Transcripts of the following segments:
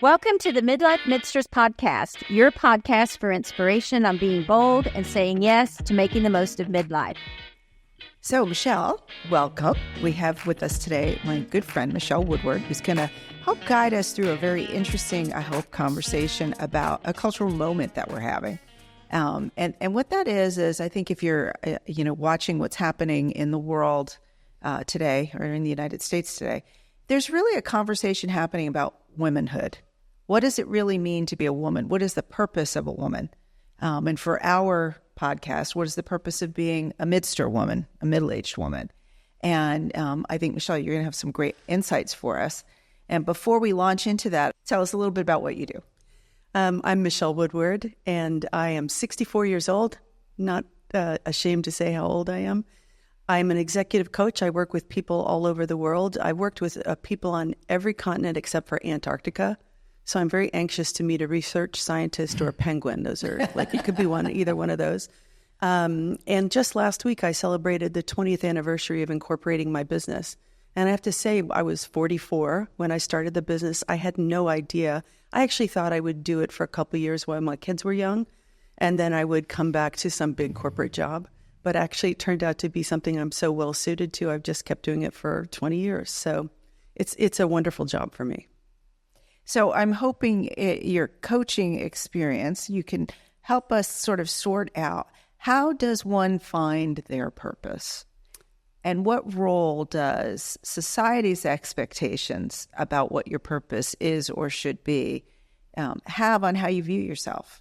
Welcome to the Midlife Midsters podcast, your podcast for inspiration on being bold and saying yes to making the most of midlife. So, Michele, welcome. We have with us today my good friend, Michele Woodward, who's going to help guide us through a very interesting, I hope, conversation about a cultural moment that we're having. And what that is I think if you're, watching what's happening in the world today or in the United States today, there's really a conversation happening about womanhood. What does it really mean to be a woman? What is the purpose of a woman? And for our podcast, what is the purpose of being a midster woman, a middle-aged woman? And I think, Michele, you're going to have some great insights for us. And before we launch into that, tell us a little bit about what you do. I'm Michele Woodward, and I am 64 years old. Not ashamed to say how old I am. I'm an executive coach. I work with people all over the world. I worked with people on every continent except for Antarctica. So I'm very anxious to meet a research scientist or a penguin. Those are it could be either one of those. And just last week, I celebrated the 20th anniversary of incorporating my business. And I have to say, I was 44 when I started the business. I had no idea. I actually thought I would do it for a couple of years while my kids were young, and then I would come back to some big corporate job. But actually, it turned out to be something I'm so well suited to. I've just kept doing it for 20 years. So it's a wonderful job for me. So I'm hoping your coaching experience, you can help us sort of sort out, how does one find their purpose? And what role does society's expectations about what your purpose is or should be have on how you view yourself?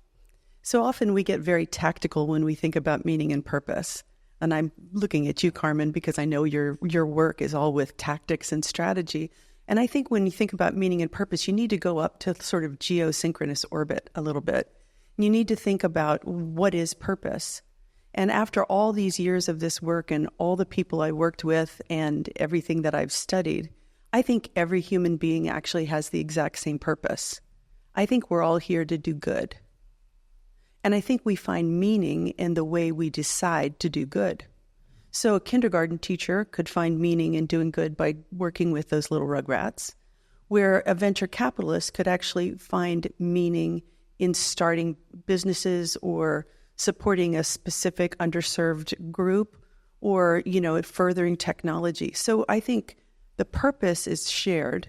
So often we get very tactical when we think about meaning and purpose. And I'm looking at you, Carmen, because I know your work is all with tactics and strategy. And I think when you think about meaning and purpose, you need to go up to sort of geosynchronous orbit a little bit. You need to think about what is purpose. And after all these years of this work and all the people I worked with and everything that I've studied, I think every human being actually has the exact same purpose. I think we're all here to do good. And I think we find meaning in the way we decide to do good. So a kindergarten teacher could find meaning in doing good by working with those little rugrats, where a venture capitalist could actually find meaning in starting businesses or supporting a specific underserved group or, furthering technology. So I think the purpose is shared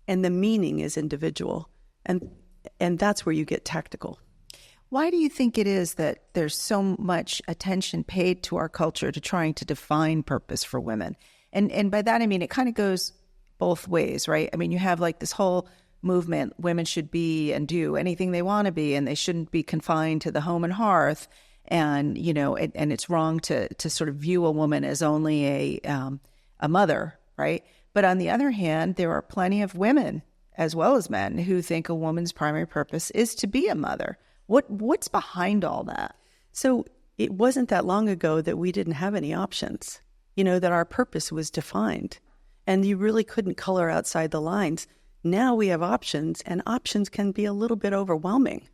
and the meaning is individual. And that's where you get tactical. Why do you think it is that there's so much attention paid to our culture to trying to define purpose for women? And by that, I mean, it kind of goes both ways, right? I mean, you have like this whole movement, women should be and do anything they want to be, and they shouldn't be confined to the home and hearth. And, and it's wrong to sort of view a woman as only a mother, right? But on the other hand, there are plenty of women as well as men who think a woman's primary purpose is to be a mother. What's behind all that? So it wasn't that long ago that we didn't have any options, that our purpose was defined and you really couldn't color outside the lines. Now we have options, and options can be a little bit overwhelming.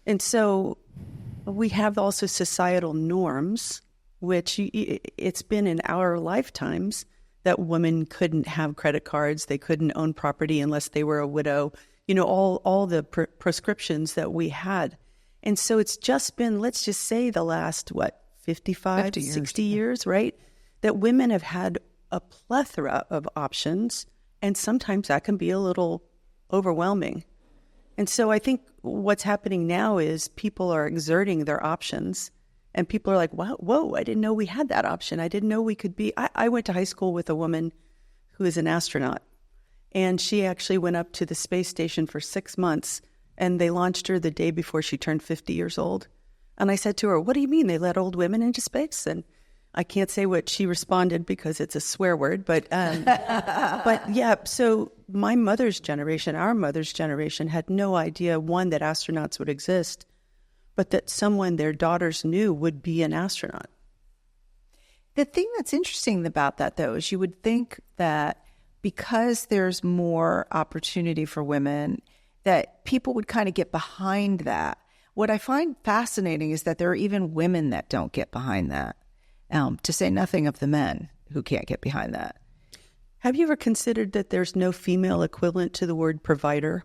And so we have also societal norms, which it's been in our lifetimes that women couldn't have credit cards, they couldn't own property unless they were a widow, all the prescriptions that we had. And so it's just been, let's just say the last, 55, 60 years, right? That women have had a plethora of options, and sometimes that can be a little overwhelming. And so I think what's happening now is people are exerting their options, and people are like, wow, whoa, I didn't know we had that option. I didn't know we could be. I went to high school with a woman who is an astronaut, and she actually went up to the space station for 6 months, and they launched her the day before she turned 50 years old. And I said to her, what do you mean they let old women into space? And I can't say what she responded because it's a swear word, but yeah, so my mother's generation, our mother's generation had no idea, one, that astronauts would exist, but that someone their daughters knew would be an astronaut. The thing that's interesting about that, though, is you would think that because there's more opportunity for women, that people would kind of get behind that. What I find fascinating is that there are even women that don't get behind that, to say nothing of the men who can't get behind that. Have you ever considered that there's no female equivalent to the word provider?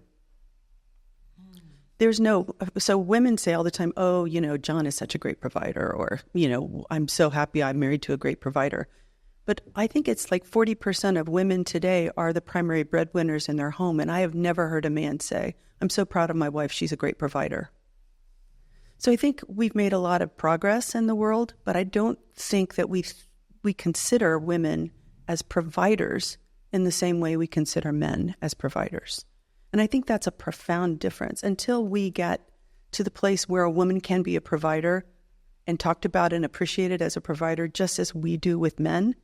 So women say all the time, oh, John is such a great provider, or, I'm so happy I'm married to a great provider. But I think it's like 40% of women today are the primary breadwinners in their home. And I have never heard a man say, I'm so proud of my wife, she's a great provider. So I think we've made a lot of progress in the world, but I don't think that we consider women as providers in the same way we consider men as providers. And I think that's a profound difference. Until we get to the place where a woman can be a provider and talked about and appreciated as a provider, just as we do with men,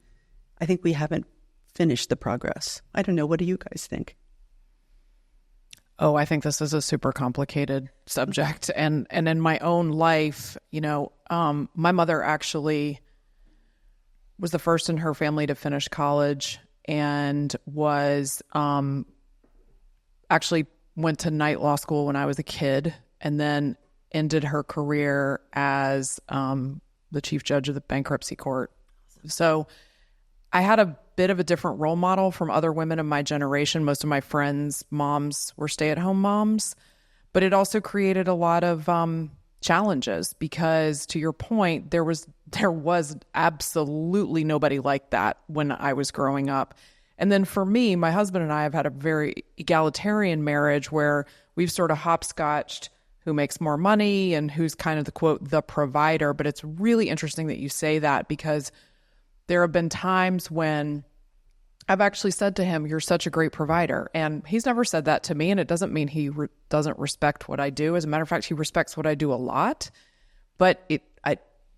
I think we haven't finished the progress. I don't know. What do you guys think? Oh, I think this is a super complicated subject. And in my own life, my mother actually was the first in her family to finish college and was actually went to night law school when I was a kid, and then ended her career as the chief judge of the bankruptcy court. So I had a bit of a different role model from other women of my generation. Most of my friends' moms were stay-at-home moms, but it also created a lot of challenges because, to your point, there was absolutely nobody like that when I was growing up. And then for me, my husband and I have had a very egalitarian marriage where we've sort of hopscotched who makes more money and who's kind of the quote, the provider. But it's really interesting that you say that, because there have been times when I've actually said to him, you're such a great provider. And he's never said that to me. And it doesn't mean he doesn't respect what I do. As a matter of fact, he respects what I do a lot. But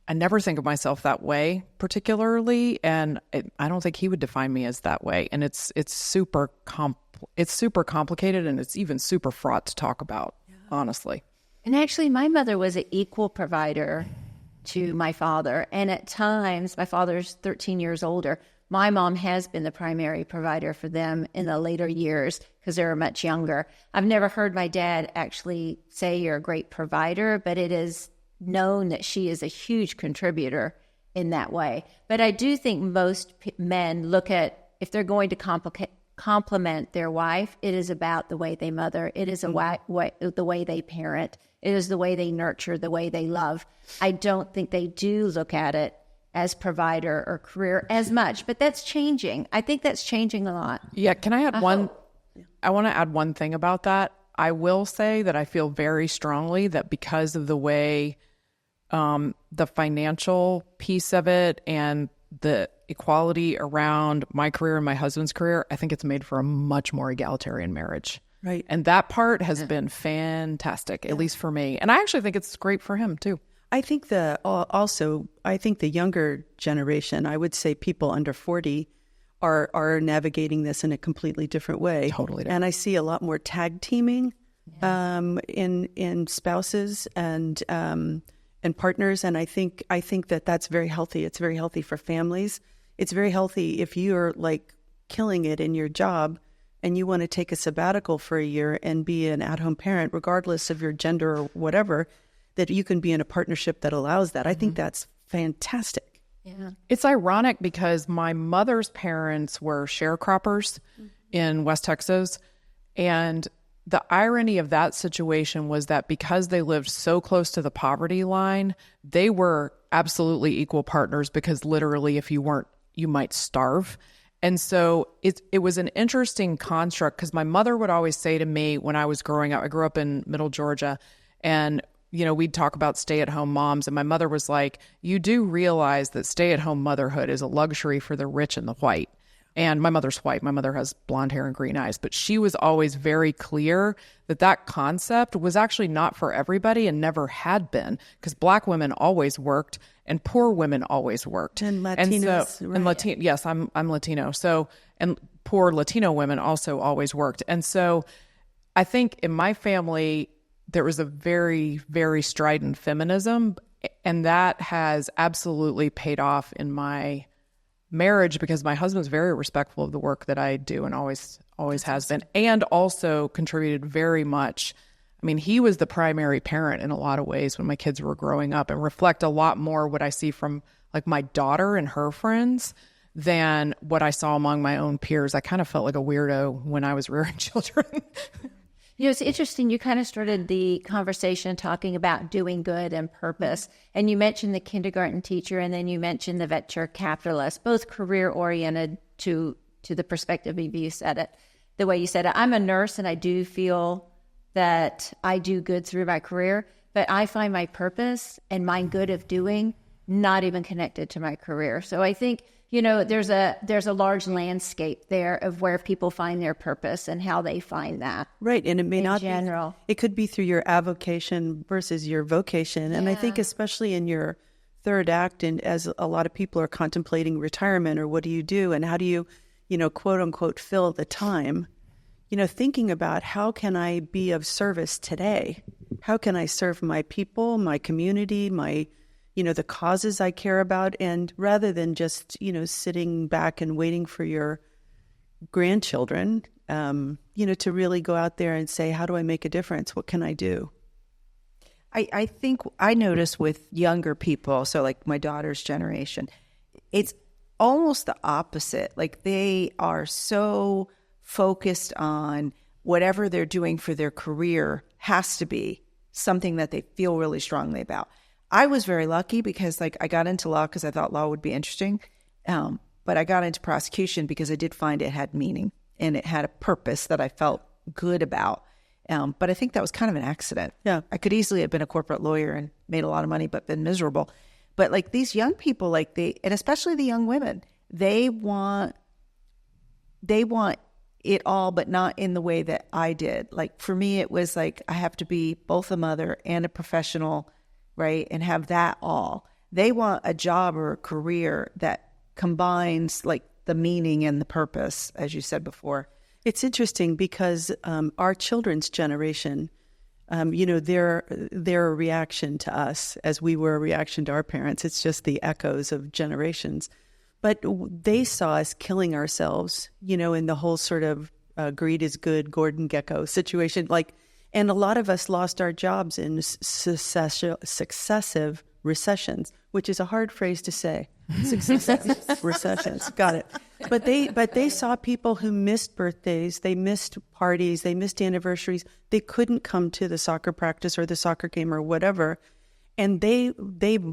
I never think of myself that way particularly. And I don't think he would define me as that way. And it's super complicated, and it's even super fraught to talk about, honestly. And actually, my mother was an equal provider to my father. And at times, my father's 13 years older. My mom has been the primary provider for them in the later years because they were much younger. I've never heard my dad actually say you're a great provider, but it is known that she is a huge contributor in that way. But I do think most men look at, if they're going to compliment their wife, it is about the way they mother. It is the way they parent. It is the way they nurture, the way they love. I don't think they do look at it as provider or career as much, but that's changing. I think that's changing a lot. Yeah. Can I add one? I want to add one thing about that. I will say that I feel very strongly that because of the way the financial piece of it and the equality around my career and my husband's career, I think it's made for a much more egalitarian marriage. Right. And that part has been fantastic, at least for me. And I actually think it's great for him too. I think the younger generation, I would say people under 40 are navigating this in a completely different way. Totally different. And I see a lot more tag teaming in spouses and partners. And I think that that's very healthy. It's very healthy for families. It's very healthy if you're like killing it in your job and you want to take a sabbatical for a year and be an at-home parent, regardless of your gender or whatever, that you can be in a partnership that allows that. I think that's fantastic. Yeah. It's ironic because my mother's parents were sharecroppers in West Texas. And the irony of that situation was that because they lived so close to the poverty line, they were absolutely equal partners, because literally if you weren't, you might starve. And so it was an interesting construct, because my mother would always say to me when I was growing up, I grew up in Middle Georgia, and we'd talk about stay-at-home moms, and my mother was like, you do realize that stay-at-home motherhood is a luxury for the rich and the white. And my mother's white. My mother has blonde hair and green eyes, but she was always very clear that that concept was actually not for everybody and never had been, because Black women always worked and poor women always worked. And Latinos. And yes, I'm Latino. So, and poor Latino women also always worked. And so I think in my family, there was a very, very strident feminism, and that has absolutely paid off in my marriage, because my husband's very respectful of the work that I do and always has been, and also contributed very much. I mean, he was the primary parent in a lot of ways when my kids were growing up, and reflect a lot more what I see from like my daughter and her friends than what I saw among my own peers. I kind of felt like a weirdo when I was rearing children. It's interesting. You kind of started the conversation talking about doing good and purpose. And you mentioned the kindergarten teacher, and then you mentioned the venture capitalist, both career-oriented to the perspective of you said it, the way you said it. I'm a nurse, and I do feel that I do good through my career, but I find my purpose and my good of doing not even connected to my career. So I think, there's a large landscape there of where people find their purpose and how they find that. Right. And it may not general. It could be through your avocation versus your vocation. And I think especially in your third act, and as a lot of people are contemplating retirement or what do you do and how do you, quote unquote, fill the time, thinking about how can I be of service today? How can I serve my people, my community, my the causes I care about, and rather than just, sitting back and waiting for your grandchildren, to really go out there and say, how do I make a difference? What can I do? I think I notice with younger people, so like my daughter's generation, it's almost the opposite. Like they are so focused on whatever they're doing for their career has to be something that they feel really strongly about. I was very lucky because I got into law because I thought law would be interesting. But I got into prosecution because I did find it had meaning and it had a purpose that I felt good about. But I think that was kind of an accident. Yeah. I could easily have been a corporate lawyer and made a lot of money, but been miserable. But these young people, and especially the young women, they want it all, but not in the way that I did. For me, it was I have to be both a mother and a professional, right? And have that all. They want a job or a career that combines the meaning and the purpose, as you said before. It's interesting because our children's generation, they're a reaction to us as we were a reaction to our parents. It's just the echoes of generations. But they saw us killing ourselves, in the whole sort of greed is good, Gordon Gekko situation. And a lot of us lost our jobs in successive recessions, which is a hard phrase to say. Successive recessions. Got it. But they saw people who missed birthdays, they missed parties, they missed anniversaries. They couldn't come to the soccer practice or the soccer game or whatever. And they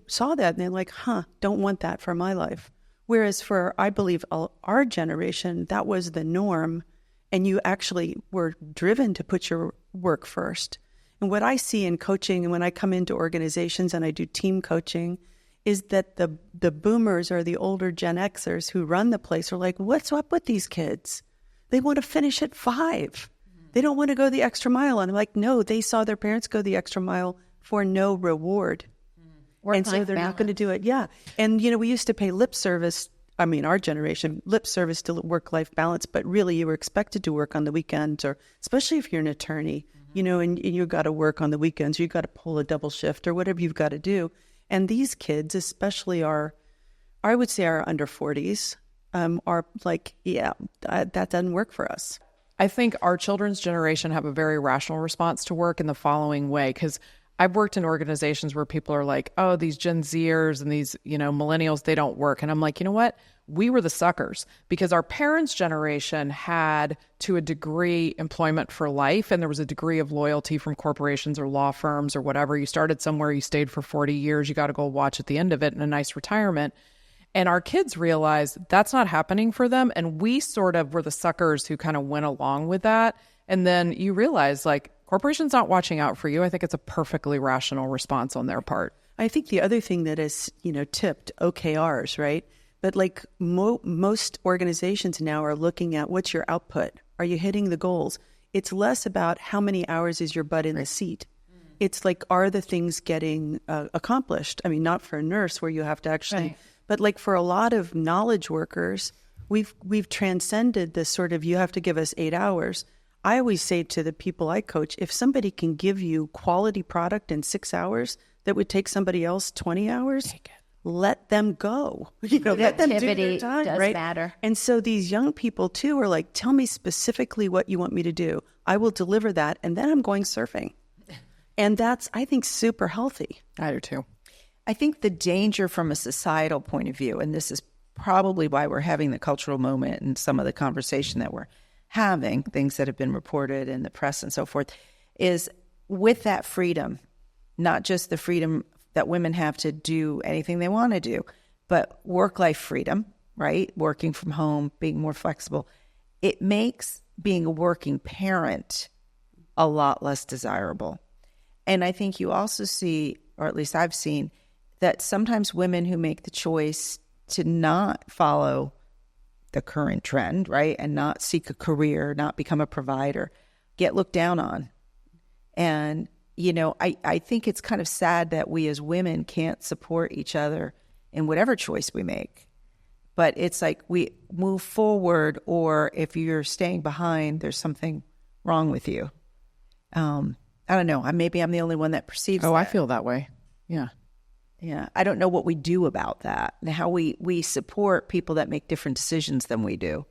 saw that and they're like, don't want that for my life. Whereas for, I believe, our generation, that was the norm. And you actually were driven to put your work first. And what I see in coaching, and when I come into organizations and I do team coaching, is that the boomers or the older Gen Xers who run the place are like, what's up with these kids? They want to finish at 5. They don't want to go the extra mile. And I'm like, no, they saw their parents go the extra mile for no reward. And so they're not going to do it. Yeah. And, we used to pay lip service. I mean, our generation, lip service to work-life balance, but really you were expected to work on the weekends, or especially if you're an attorney, and you've got to work on the weekends, you've got to pull a double shift or whatever you've got to do. And these kids, especially I would say our under 40s, are that doesn't work for us. I think our children's generation have a very rational response to work in the following way, because I've worked in organizations where people are like, oh, these Gen Zers and these, millennials, they don't work. And I'm like, you know what? We were the suckers because our parents' generation had, to a degree, employment for life. And there was a degree of loyalty from corporations or law firms or whatever. You started somewhere, you stayed for 40 years, you got to go watch at the end of it in a nice retirement. And our kids realized that's not happening for them. And we sort of were the suckers who kind of went along with that. And then you realize corporations not watching out for you. I think it's a perfectly rational response on their part. I think the other thing that is, tipped OKRs, right? But most organizations now are looking at what's your output? Are you hitting the goals? It's less about how many hours is your butt in the seat. It's are the things getting accomplished? I mean, not for a nurse where you have to actually, but for a lot of knowledge workers, we've transcended this sort of, you have to give us 8 hours. I always say to the people I coach, if somebody can give you quality product in 6 hours that would take somebody else 20 hours, let them go. Let them do their time, does right? matter. And so these young people too are like, tell me specifically what you want me to do. I will deliver that, and then I'm going surfing. And that's, I think, super healthy. I do too. I think the danger from a societal point of view, and this is probably why we're having the cultural moment and some of the conversation that we're having, things that have been reported in the press and so forth, is with that freedom, not just the freedom that women have to do anything they want to do, but work-life freedom, right? Working from home, being more flexible. It makes being a working parent a lot less desirable. And I think you also see, or at least I've seen, that sometimes women who make the choice to not follow the current trend, right, and not seek a career, not become a provider, get looked down on. And, you know, I think it's kind of sad that we as women can't support each other in whatever choice we make. But it's like we move forward, or if you're staying behind, there's something wrong with you. I don't know. Maybe I'm the only one that perceives that. I feel that way. Yeah. Yeah. I don't know what we do about that and how we support people that make different decisions than we do.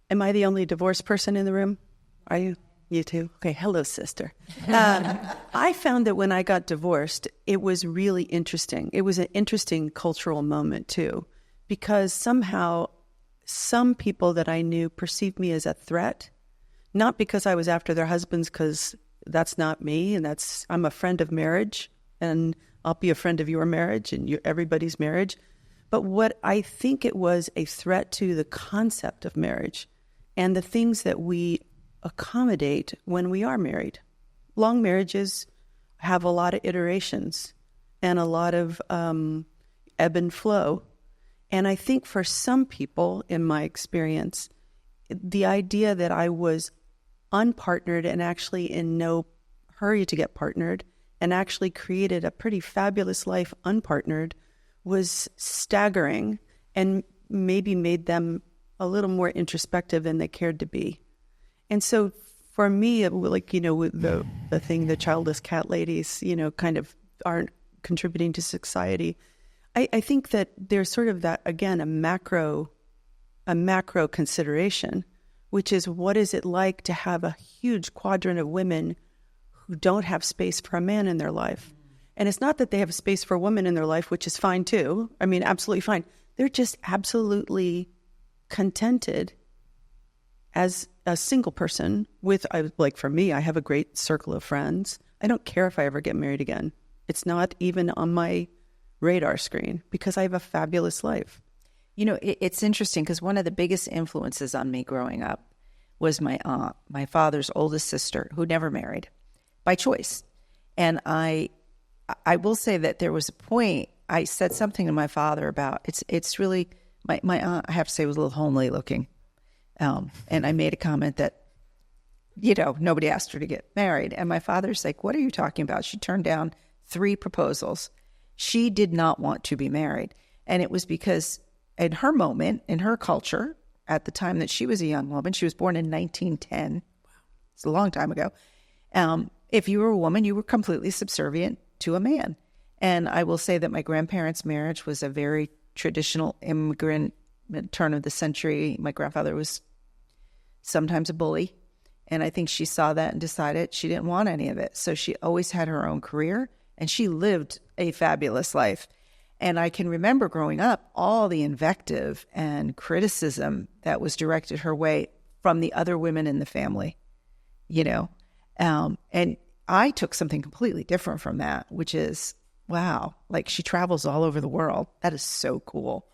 Am I the only divorced person in the room? Are you? You too? Okay. Hello, sister. I found that when I got divorced, it was really interesting. It was an interesting cultural moment too, because somehow some people that I knew perceived me as a threat, not because I was after their husbands, because that's not me, and I'm a friend of marriage, and I'll be a friend of your marriage and everybody's marriage. But what I think it was a threat to the concept of marriage and the things that we accommodate when we are married. Long marriages have a lot of iterations and a lot of ebb and flow. And I think for some people, in my experience, the idea that I was unpartnered and actually in no hurry to get partnered and actually created a pretty fabulous life unpartnered was staggering, and maybe made them a little more introspective than they cared to be. And so for me, like, you know, with the thing, the childless cat ladies, you know, kind of aren't contributing to society. I think that there's sort of that, again, a macro consideration, which is, what is it like to have a huge quadrant of women who don't have space for a man in their life? And it's not that they have space for a woman in their life, which is fine too. I mean, absolutely fine. They're just absolutely contented as a single person with, like for me, I have a great circle of friends. I don't care if I ever get married again. It's not even on my radar screen because I have a fabulous life. You know, it's interesting because one of the biggest influences on me growing up was my aunt, my father's oldest sister, who never married by choice. And I will say that there was a point I said something to my father about it's really my aunt, I have to say, was a little homely looking. And I made a comment that, you know, nobody asked her to get married. And my father's like, what are you talking about? She turned down 3 proposals. She did not want to be married. And it was because in her moment, in her culture, at the time that she was a young woman, she was born in 1910. Wow. It's a long time ago. If you were a woman, you were completely subservient to a man. And I will say that my grandparents' marriage was a very traditional immigrant turn of the century. My grandfather was sometimes a bully. And I think she saw that and decided she didn't want any of it. So she always had her own career, and she lived a fabulous life. And I can remember growing up, all the invective and criticism that was directed her way from the other women in the family, you know. And I took something completely different from that, which is, wow, like she travels all over the world. That is so cool.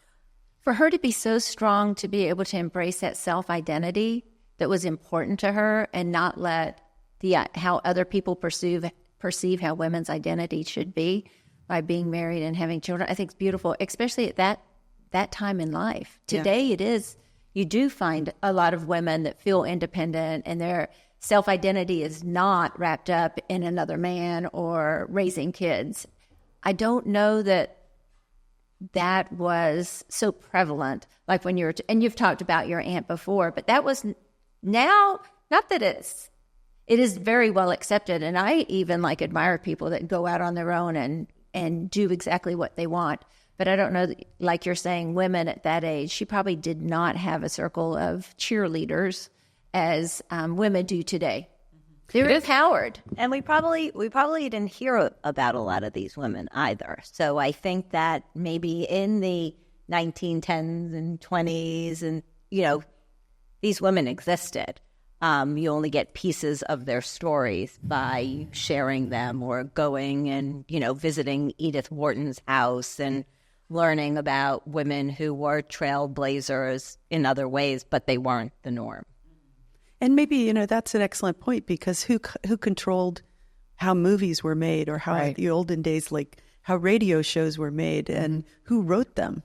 For her to be so strong to be able to embrace that self-identity that was important to her and not let how other people perceive how women's identity should be by being married and having children, I think it's beautiful, especially at that time in life. Today it is, you do find a lot of women that feel independent and their self-identity is not wrapped up in another man or raising kids. I don't know that was so prevalent, like when and you've talked about your aunt before, but that was now, not that it is very well accepted. And I even admire people that go out on their own and do exactly what they want. But I don't know, like you're saying, women at that age, she probably did not have a circle of cheerleaders as women do today. They're empowered. And we probably didn't hear about a lot of these women either. So I think that maybe in the 1910s and 20s and, these women existed. You only get pieces of their stories by sharing them or going and, visiting Edith Wharton's house and learning about women who were trailblazers in other ways, but they weren't the norm. And maybe, that's an excellent point, because who controlled how movies were made, or how the olden days, like how radio shows were made, and who wrote them?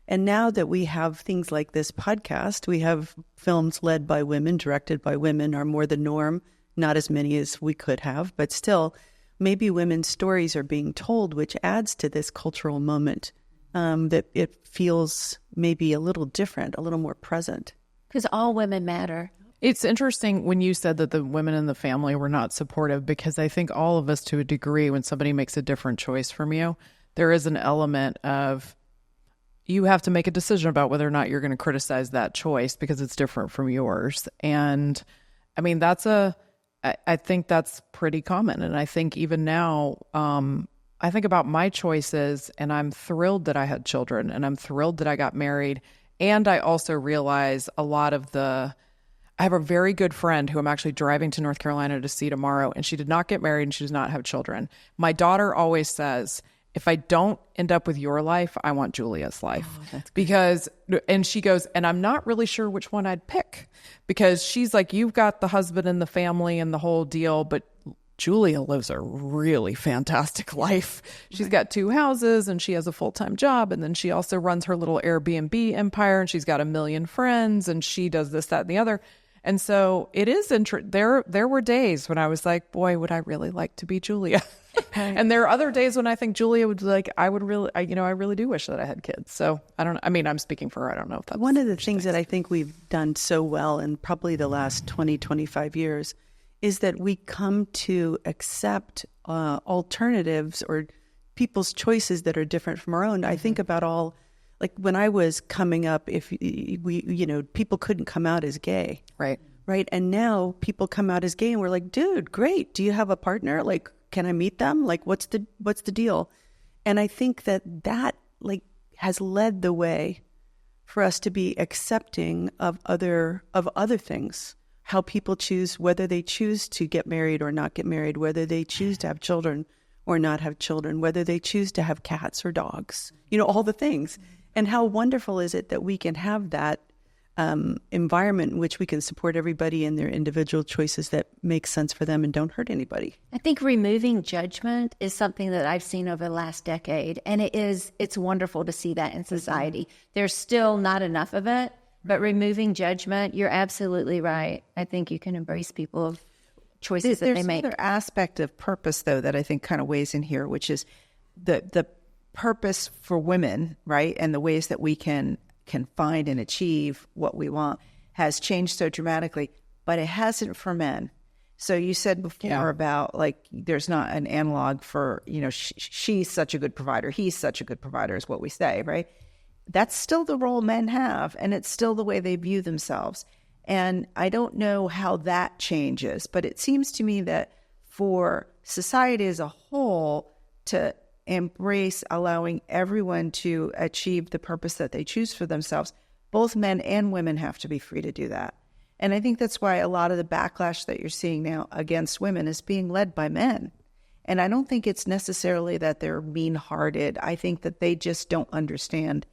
And now that we have things like this podcast, we have films led by women, directed by women, are more the norm. Not as many as we could have, but still, maybe women's stories are being told, which adds to this cultural moment, that it feels maybe a little different, a little more present. Because all women matter. It's interesting when you said that the women in the family were not supportive, because I think all of us, to a degree, when somebody makes a different choice from you, there is an element of you have to make a decision about whether or not you're going to criticize that choice because it's different from yours. And I mean, I think that's pretty common. And I think even now, I think about my choices, and I'm thrilled that I had children, and I'm thrilled that I got married. And I also realize I have a very good friend who I'm actually driving to North Carolina to see tomorrow, and she did not get married and she does not have children. My daughter always says, if I don't end up with your life, I want Julia's life. And she goes, and I'm not really sure which one I'd pick, because she's like, you've got the husband and the family and the whole deal, but Julia lives a really fantastic life. She's got 2 houses and she has a full-time job. And then she also runs her little Airbnb empire, and she's got 1 million friends, and she does this, that, and the other. And so it is there were days when I was like, boy, would I really like to be Julia. And there are other days when I think Julia would be like, I really do wish that I had kids. So I don't know. I mean, I'm speaking for her. I don't know if that's one of the things that I think we've done so well in probably the last 20, 25 years is that we come to accept alternatives or people's choices that are different from our own. I think about like when I was coming up, if people couldn't come out as gay. Right. And now people come out as gay, and we're like, dude, great. Do you have a partner? Like, can I meet them? Like, what's the deal? And I think that like has led the way for us to be accepting of other things. How people choose, whether they choose to get married or not get married, whether they choose to have children or not have children, whether they choose to have cats or dogs, all the things. And how wonderful is it that we can have that environment in which we can support everybody in their individual choices that make sense for them and don't hurt anybody. I think removing judgment is something that I've seen over the last decade, and it's wonderful to see that in society. There's still not enough of it, but removing judgment, you're absolutely right. I think you can embrace people's choices that they make. There's another aspect of purpose, though, that I think kind of weighs in here, which is the purpose for women, right? And the ways that we can find and achieve what we want has changed so dramatically, but it hasn't for men. So you said before about like there's not an analog for, she's such a good provider, he's such a good provider is what we say, right? That's still the role men have, and it's still the way they view themselves. And I don't know how that changes, but it seems to me that for society as a whole to embrace allowing everyone to achieve the purpose that they choose for themselves, both men and women have to be free to do that. And I think that's why a lot of the backlash that you're seeing now against women is being led by men. And I don't think it's necessarily that they're mean-hearted. I think that they just don't understand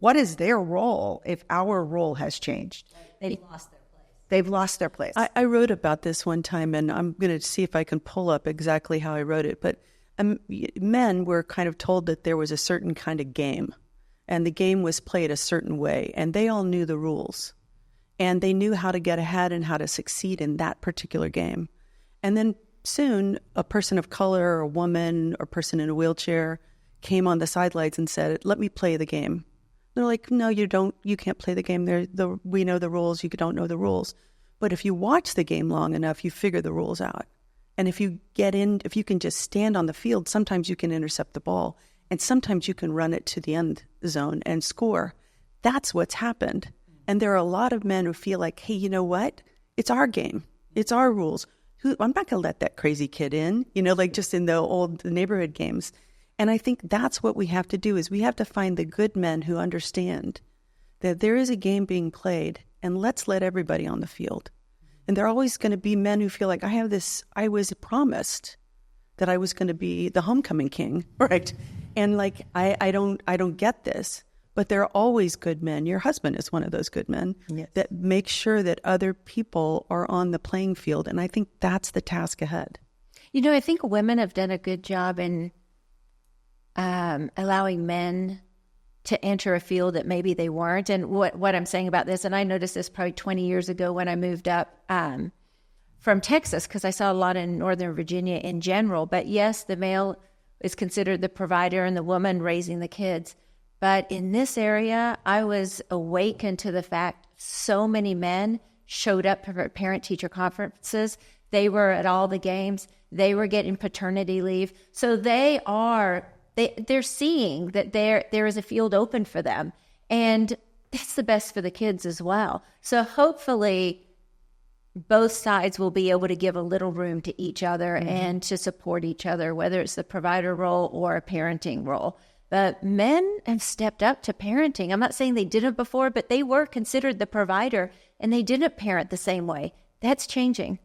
what is their role if our role has changed. They've lost their place. They've lost their place. I wrote about this one time, and I'm going to see if I can pull up exactly how I wrote it. But men were kind of told that there was a certain kind of game, and the game was played a certain way, and they all knew the rules, and they knew how to get ahead and how to succeed in that particular game. And then soon, a person of color or a woman or person in a wheelchair came on the sidelines and said, let me play the game. They're like, no, you don't. You can't play the game. We know the rules. You don't know the rules. But if you watch the game long enough, you figure the rules out. And if you can just stand on the field, sometimes you can intercept the ball, and sometimes you can run it to the end zone and score. That's what's happened. And there are a lot of men who feel like, hey, you know what? It's our game. It's our rules. I'm not going to let that crazy kid in, like just in the old neighborhood games. And I think that's what we have to do is we have to find the good men who understand that there is a game being played and let's let everybody on the field. And there are always going to be men who feel like I was promised that I was going to be the homecoming king, right? And like, I don't get this. But there are always good men. Your husband is one of those good men that make sure that other people are on the playing field. And I think that's the task ahead. You know, I think women have done a good job in allowing men to enter a field that maybe they weren't. And what I'm saying about this, and I noticed this probably 20 years ago when I moved up from Texas, because I saw a lot in Northern Virginia in general. But yes, the male is considered the provider and the woman raising the kids. But in this area, I was awakened to the fact so many men showed up for parent-teacher conferences. They were at all the games. They were getting paternity leave. So they're seeing that there is a field open for them. And that's the best for the kids as well. So hopefully both sides will be able to give a little room to each other and to support each other, whether it's the provider role or a parenting role. But men have stepped up to parenting. I'm not saying they didn't before, but they were considered the provider and they didn't parent the same way. That's changing.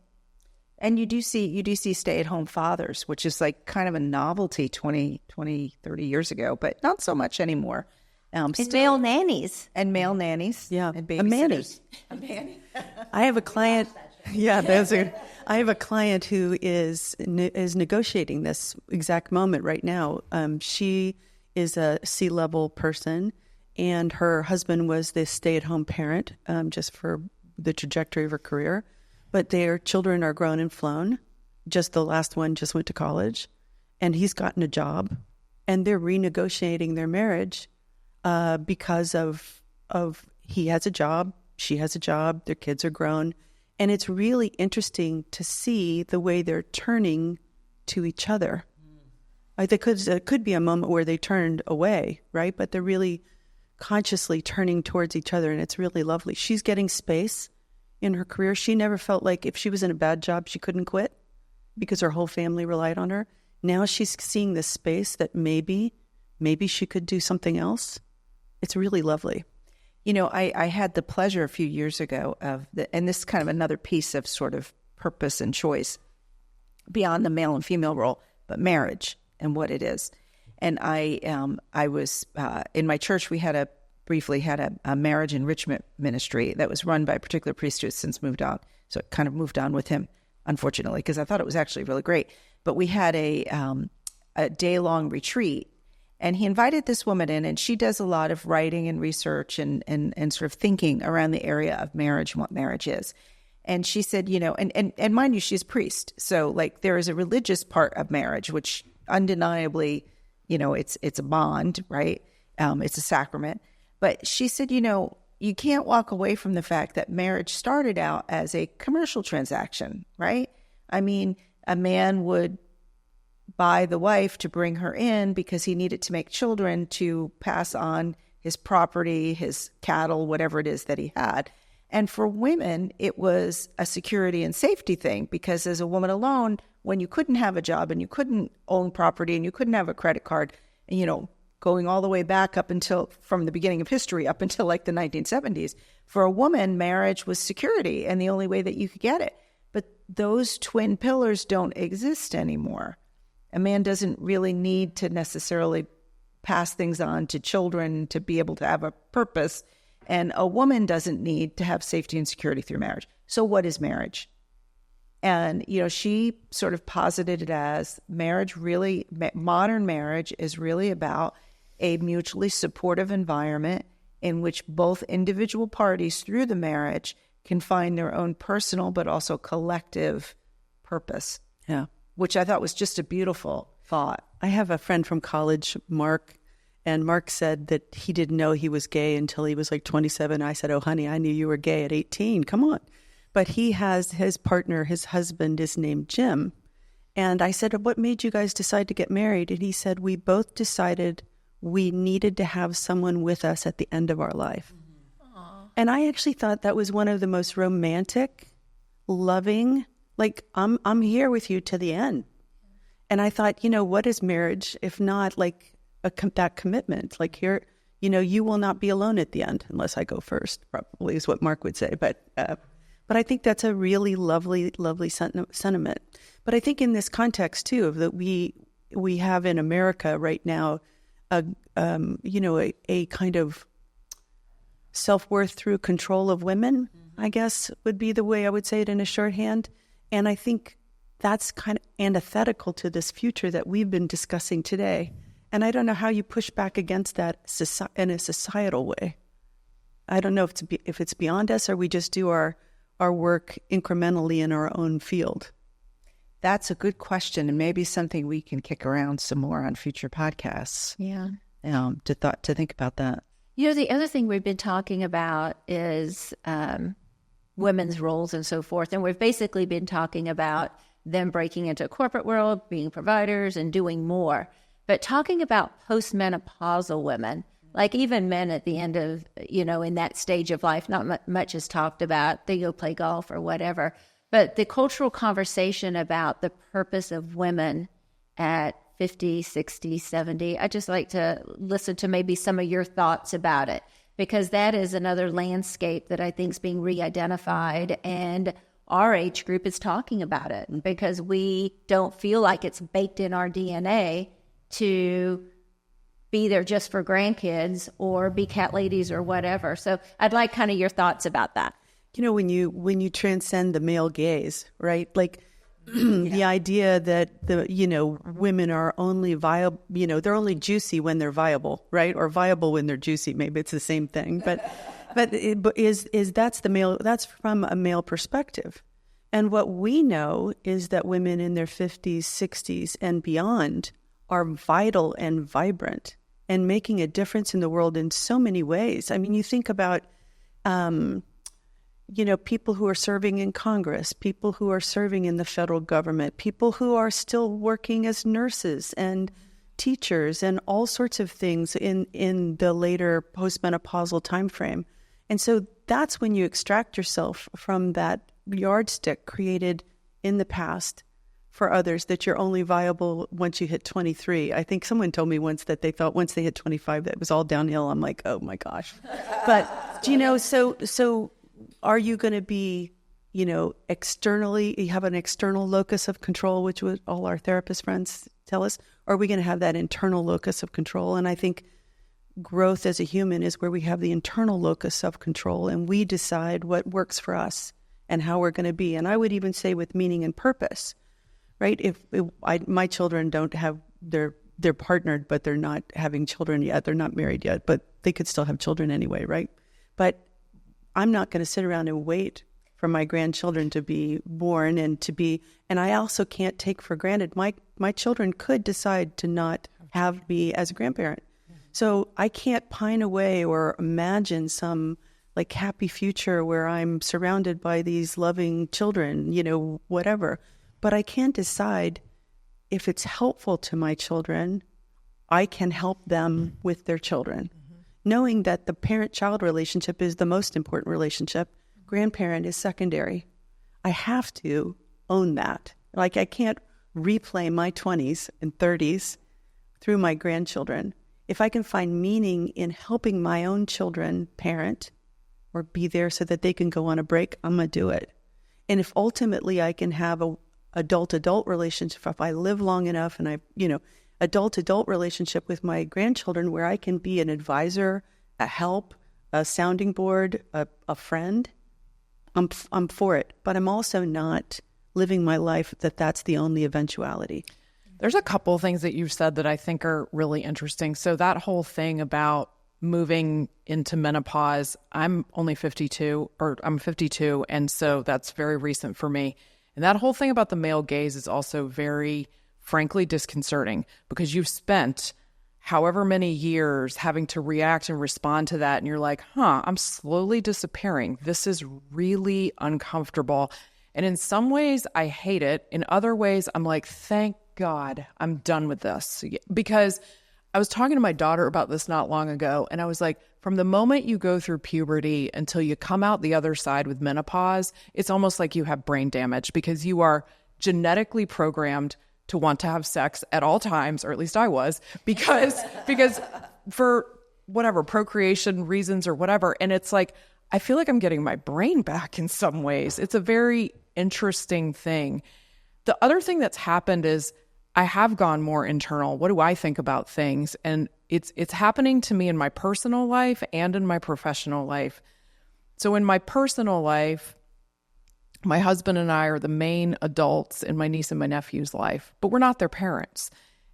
And you do see stay-at-home fathers, which is like kind of a novelty 20, 30 years ago, but not so much anymore. And male nannies. And male nannies. Yeah. And A manny. A manny. I have a client. Yeah, I have a client who is negotiating this exact moment right now. She is a C-level person, and her husband was the stay-at-home parent, just for the trajectory of her career. But their children are grown and flown. Just the last one just went to college, and he's gotten a job, and they're renegotiating their marriage because of he has a job, she has a job, their kids are grown, and it's really interesting to see the way they're turning to each other. There could be a moment where they turned away, right? But they're really consciously turning towards each other, and it's really lovely. She's getting space in her career. She never felt like if she was in a bad job, she couldn't quit because her whole family relied on her. Now she's seeing this space that maybe she could do something else. It's really lovely. You know, I had the pleasure a few years ago and this is kind of another piece of sort of purpose and choice beyond the male and female role, but marriage and what it is. And I was in my church. We had briefly had a marriage enrichment ministry that was run by a particular priest who has since moved on. So it kind of moved on with him, unfortunately, because I thought it was actually really great. But we had a day-long retreat, and he invited this woman in, and she does a lot of writing and research and sort of thinking around the area of marriage and what marriage is. And she said, you know, and mind you, she's a priest. So like there is a religious part of marriage, which undeniably, you know, it's a bond, right? It's a sacrament. But she said, you know, you can't walk away from the fact that marriage started out as a commercial transaction, right? I mean, a man would buy the wife to bring her in because he needed to make children to pass on his property, his cattle, whatever it is that he had. And for women, it was a security and safety thing because as a woman alone, when you couldn't have a job and you couldn't own property and you couldn't have a credit card, you know, going all the way back up until from the beginning of history up until like the 1970s, for a woman, marriage was security and the only way that you could get it. But those twin pillars don't exist anymore. A man doesn't really need to necessarily pass things on to children to be able to have a purpose. And a woman doesn't need to have safety and security through marriage. So what is marriage? And, you know, she sort of posited it as marriage really, modern marriage is really about a mutually supportive environment in which both individual parties through the marriage can find their own personal but also collective purpose. Yeah. Which I thought was just a beautiful thought. I have a friend from college, Mark, and Mark said that he didn't know he was gay until he was like 27. I said, oh, honey, I knew you were gay at 18. Come on. But he has his partner, his husband is named Jim. And I said, what made you guys decide to get married? And he said, we both decided we needed to have someone with us at the end of our life. Mm-hmm. And I actually thought that was one of the most romantic, loving, like, I'm here with you to the end. And I thought, you know, what is marriage if not like that commitment? Like here, you will not be alone at the end unless I go first, probably is what Mark would say. But I think that's a really lovely, lovely sentiment. But I think in this context too, of that we have in America right now, a kind of self-worth through control of women, I guess would be the way I would say it in a shorthand. And I think that's kind of antithetical to this future that we've been discussing today. And I don't know how you push back against that in a societal way. I don't know if it's beyond us, or we just do our work incrementally in our own field. That's a good question, and maybe something we can kick around some more on future podcasts. Yeah. To think about that. The other thing we've been talking about is women's roles and so forth. And we've basically been talking about them breaking into a corporate world, being providers and doing more. But talking about postmenopausal women, like even men at the end of, in that stage of life, not much is talked about. They go play golf or whatever. But the cultural conversation about the purpose of women at 50, 60, 70, I'd just like to listen to maybe some of your thoughts about it, because that is another landscape that I think is being re-identified, and our age group is talking about it because we don't feel like it's baked in our DNA to be there just for grandkids or be cat ladies or whatever. So I'd like kind of your thoughts about that. When you transcend the male gaze, right? Like the idea that women are only viable, they're only juicy when they're viable, right? Or viable when they're juicy. Maybe it's the same thing, but that's from a male perspective. And what we know is that women in their 50s, 60s, and beyond are vital and vibrant and making a difference in the world in so many ways. I mean, you think about, people who are serving in Congress, people who are serving in the federal government, people who are still working as nurses and teachers and all sorts of things in the later postmenopausal time frame. And so that's when you extract yourself from that yardstick created in the past for others, that you're only viable once you hit 23. I think someone told me once that they thought once they hit 25 that it was all downhill. I'm like, oh my gosh. But so are you going to be, externally, you have an external locus of control, which would all our therapist friends tell us, or are we going to have that internal locus of control? And I think growth as a human is where we have the internal locus of control, and we decide what works for us and how we're going to be. And I would even say with meaning and purpose, right? My children don't have, they're partnered, but they're not having children yet. They're not married yet, but they could still have children anyway, right? But I'm not going to sit around and wait for my grandchildren to be born and I also can't take for granted my children could decide to not have me as a grandparent. So I can't pine away or imagine some like happy future where I'm surrounded by these loving children, whatever. But I can decide if it's helpful to my children, I can help them with their children. Knowing that the parent-child relationship is the most important relationship, grandparent is secondary. I have to own that. Like I can't replay my 20s and 30s through my grandchildren. If I can find meaning in helping my own children parent or be there so that they can go on a break, I'm going to do it. And if ultimately I can have a adult-adult relationship, if I live long enough and adult-adult relationship with my grandchildren where I can be an advisor, a help, a sounding board, a friend, I'm for it. But I'm also not living my life that's the only eventuality. There's a couple things that you've said that I think are really interesting. So that whole thing about moving into menopause, I'm 52, and so that's very recent for me. And that whole thing about the male gaze is also very, frankly, disconcerting because you've spent however many years having to react and respond to that. And you're like, I'm slowly disappearing. This is really uncomfortable. And in some ways, I hate it. In other ways, I'm like, thank God I'm done with this. Because I was talking to my daughter about this not long ago. And I was like, from the moment you go through puberty until you come out the other side with menopause, it's almost like you have brain damage because you are genetically programmed to want to have sex at all times, or at least I was, because for whatever, procreation reasons or whatever. And it's like, I feel like I'm getting my brain back in some ways. It's a very interesting thing. The other thing that's happened is I have gone more internal. What do I think about things? And it's happening to me in my personal life and in my professional life. So in my personal life, my husband and I are the main adults in my niece and my nephew's life, but we're not their parents.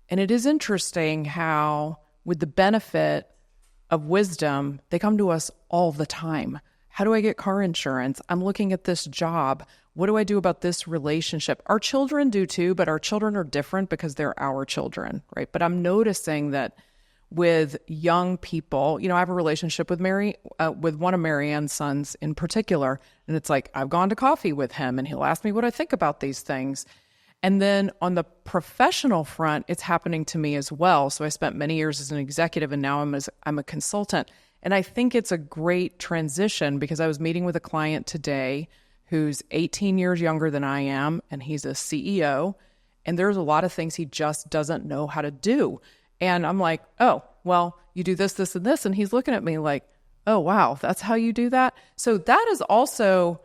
And it is interesting how, with the benefit of wisdom, they come to us all the time. How do I get car insurance? I'm looking at this job. What do I do about this relationship? Our children do too, but our children are different because they're our children, right? But I'm noticing that with young people, I have a relationship with with one of Marianne's sons in particular. And it's like, I've gone to coffee with him and he'll ask me what I think about these things. And then on the professional front, it's happening to me as well. So I spent many years as an executive and now I'm a consultant. And I think it's a great transition because I was meeting with a client today who's 18 years younger than I am, and he's a CEO. And there's a lot of things he just doesn't know how to do. And I'm like, oh, well, you do this, this, and this. And he's looking at me like, oh, wow, that's how you do that? So that is also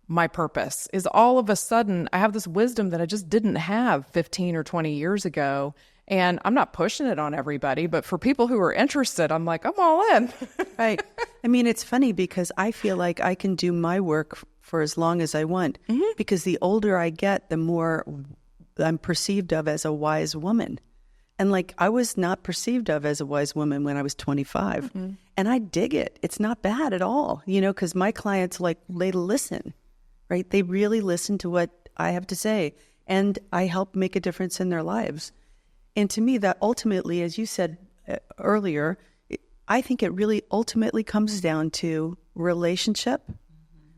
my purpose, is all of a sudden I have this wisdom that I just didn't have 15 or 20 years ago. And I'm not pushing it on everybody, but for people who are interested, I'm like, I'm all in. Right. I mean, it's funny because I feel like I can do my work for as long as I want, because the older I get, the more I'm perceived of as a wise woman. And like, I was not perceived of as a wise woman when I was 25. And I dig it. It's not bad at all, because my clients, they listen, right? They really listen to what I have to say. And I help make a difference in their lives. And to me, that ultimately, as you said earlier, I think it really ultimately comes down to relationship.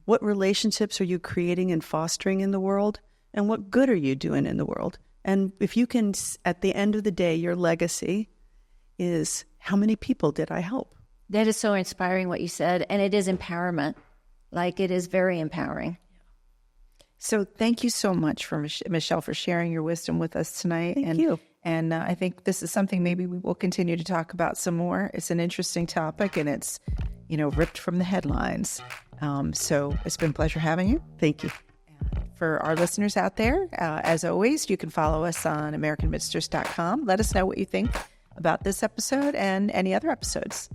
What relationships are you creating and fostering in the world? And what good are you doing in the world? And if you can, at the end of the day, your legacy is, how many people did I help? That is so inspiring what you said. And it is empowerment. It is very empowering. So thank you so much for Michele for sharing your wisdom with us tonight. Thank you. And I think this is something maybe we will continue to talk about some more. It's an interesting topic and it's, ripped from the headlines. So it's been a pleasure having you. Thank you. For our listeners out there, as always, you can follow us on AmericanMidsters.com. Let us know what you think about this episode and any other episodes.